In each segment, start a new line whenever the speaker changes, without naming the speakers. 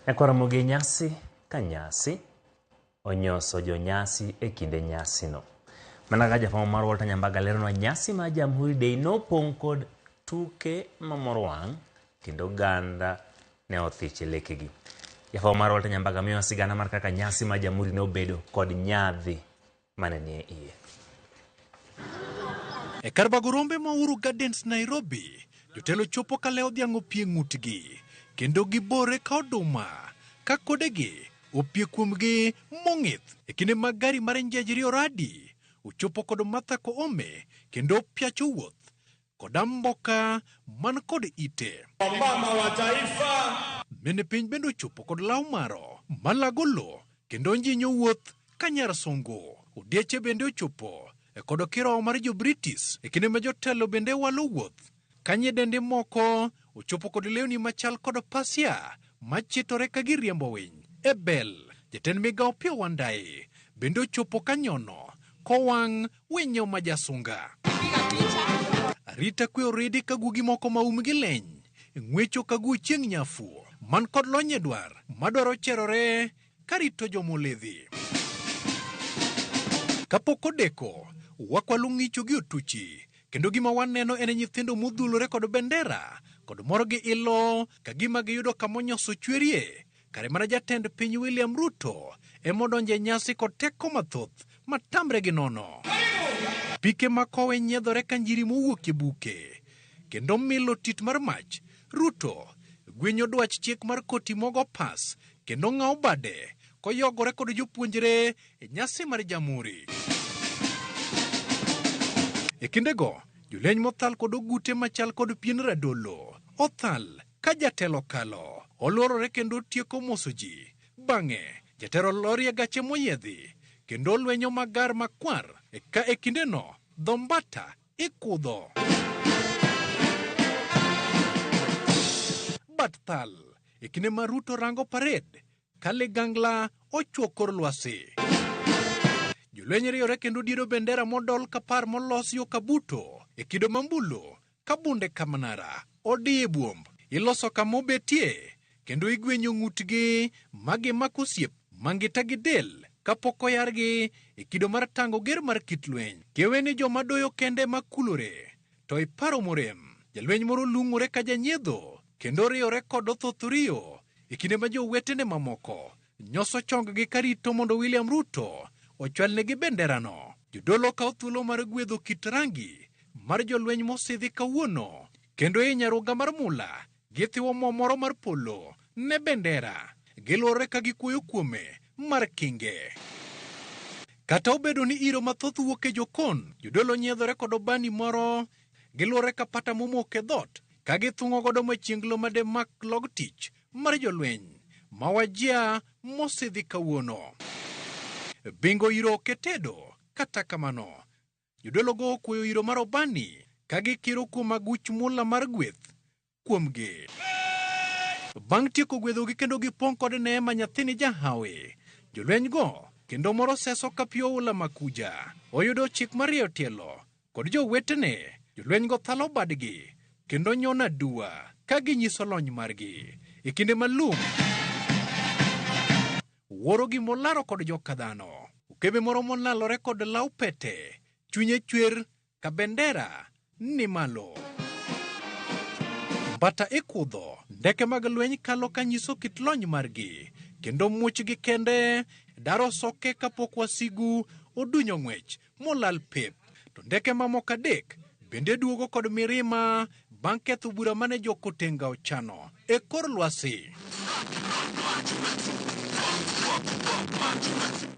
Ekoromogi nyasi ka nyasi onyoso jonyasi e kinde nyasino. Mana ka jafamo mar Walter Nyambaga leronwa nyasi mar Jamhuri Day nopong' kod tuke mamor wang' kendo oganda ne othich e lekegi. Jafamo mar Walter Nyambaga miyo sigana mar kaka nyasi mar Jamhuri nobedo kod nyadhi mane nie iye.
E kar bago rombe ma Uhuru Gardens Nairobi, jotelo chopo ka leo dhiang' opie ng'utgi kendo gibore ka oduma ka kodegi opie kuomgi mong'ith e kinde mag gari mar Njeri Oradi ochopo kod Martha Koome kendo piacho wuoth kod Mboka man kod ite.
Mama wa taifa
Mene piny bende ochopo kod law maro malagolo kendo njinyo wuoth ka nyar songo. Odieche bende ochopo kod kirowo mar jo British e kinde ma jotelo bende walo wuoth ka nyidendi moko ochopo kod lewni machal kod pasia machitore ka giriembo winy e bel. Jatend migao Opiyo Wandayi bende ochopo ka nyono kowang' winyo majasunga. Arita kwe oridi ka gugi moko maumgi leny ng'wecho ka gu chieng' nyafu man kod lonye dwar madwaro cherore karito jomoledhi. Kapok odeko wakwalo ng'icho gi otuchi kendo gima waneno en nyithindo modhulore kod bendera kod moro gi ilo ka gima giyudo kamonyoso chwerie kare mana jatend piny William Ruto emodonje nyasi kod teko mathoth matamre gi nono. Pike makowe nyiedhore ka njiri mowuok e buke kendo milo tit mar mach. Ruto gwenyo dwach chiek mar koti mogo pas kendo ng'aw bade koyogore kod jopuonjre e nyasi mar Jamhuri. E kindego joleny mothal kod ogute machal kod pien radolo othal ka jatelo kalo oluorore kendo tieko moso ji. Bang'e jatelo lorie gache moyiedhi kendo lwenyo magar makwar ka e kindeno dhombata ikudho. Bathal e kinde ma Ruto rango parade ka ligangla ochuo kor lwasi. Jolweny riore kendo diro bendera modol kapar molos yo kabuto e kido mambulo ka bunde kamanara odi e buomb iloso kamobetie kendo igwenyo ng'utgi magimako osiep mangita gi del kapok oyargi e kido mar tango ger mar kit lweny. Kewe ni joma doyo kende makulore to iparo morem. Jalweny moro lung'ore ka janyiedho kendo riore kod othothurio e kinde ma jowetene mamoko nyoso chonggi karito mondo William Ruto ochwalnegi benderano. Jodolo kawo thuolo mar gwedho kit rangi mar jolweny mosidhi kawuono kendo e nyaruga mar mula githiwo mo moro mar polo ne bendera gilwore ka gikuoyo kuome mar kinge. Kata obedo ni iro mathoth wuok e jokon, jodolo nyiedhore kod obani moro gilwore ka pata momok e dhot ka githung'o godo machienglo made mak log tich mar jolweny mawajia mosidhi kawuono. Bingo iro ketedo kata kamano jodolo go okuoyo iro mar obani ka gikiro kuom aguch mula mar gweth kuomgi. Bang' tieko gwedhogi kendo gipong' kod neema nyathini jahawi, jolweny go kendo moro seso ka pio ula makuja oyudo chik mar rieyo tielo kod jowetene. Jolweny go thalo badgi kendo nyono adua ka ginyiso lony margi e kinde malum wuoro gi molaro kod joka dhano. Ukebe moro molalore kod law pete chunye chwer ka bendera ni malo. Mbata ikudho ndeke mag lweny kalo ka nyiso kit lony margi kendo muchgi kende daro soke kapok wasigu odunyo ng'wech molal pep. To ndeke mamoko adek bende duogo kod mirima bang' ketho bura mane jokotenga ochano e kor lwasi.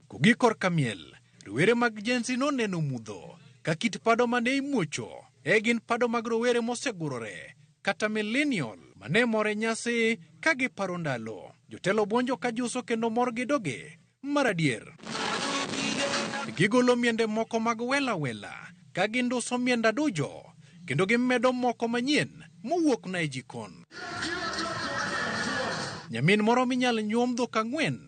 Kogi kor kamiel, rowere mag jensi noneno mudho ka kit pado mane imuocho e gin pado mag rowere mosegurore kata millennial mane more nyasi ka giparo ndalo. Jotelo buonjo ka juso kendo mor gi doge mar adier. Gigolo miende moko mag wela wela ka ginduso mienda dujo kendo gimedo moko manyien mowuok na e jikon. Nyamin moro minyal nyuom dhok 4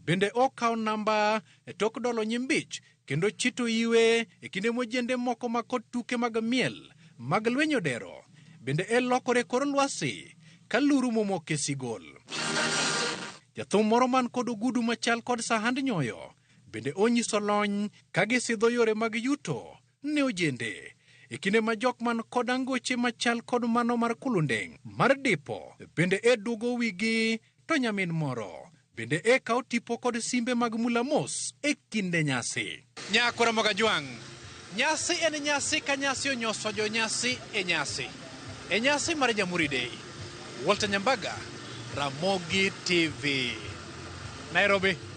bende okaw namba e tok dolo nyimbich kendo chito iwe e kinde mojende moko makod tuke mag miel mag lwenyo dero bende lokore kor lwasi ka luru momok e sigol. jathum moro man kod ogudu machal kod sahand nyoyo bende onyiso lony ka gisidho yore mag yuto ne ojende e kinde ma jok man kod angoche machal kod mano mar kulundeng mar dipo bende duogo wigi to nyamin moro bende kawo tipo kod simbe mag mulamos e kinde nyasi. Nyakora Mogajwang', nyasi en nyasi ka nyasi onyoso jo nyasi e nyasi mar Jamhuri Day. Walter Nyambaga, Ramogi TV, Nairobi.